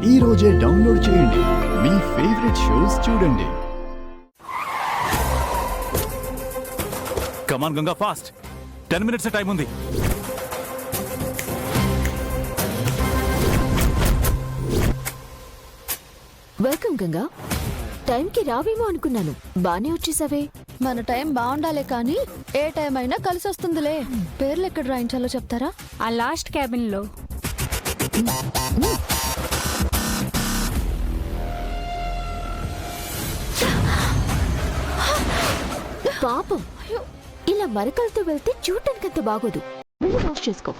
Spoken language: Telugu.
ఈ రోజే డౌన్లోడ్ చేయండి. మీ ఫేవరెట్ షోస్ చూడండి. కమాన్ గంగా, ఫాస్ట్. 10 minutes టైం ఉంది. వెల్కమ్ గంగా. టైంకి రావేమో అనుకున్నాను, బానే వచ్చేసావే. మన టైం బాగుండాలే కానీ ఏ టైం అయినా కలిసి వస్తుందిలే. పేర్లు ఎక్కడ రాయించాలో చెప్తారా? ఆ లాస్ట్ క్యాబిన్ లో. పాపం, ఇలా మరకలతో వెళ్తే చూడటానికి అంత బాగోదు. వాష్ చేసుకో.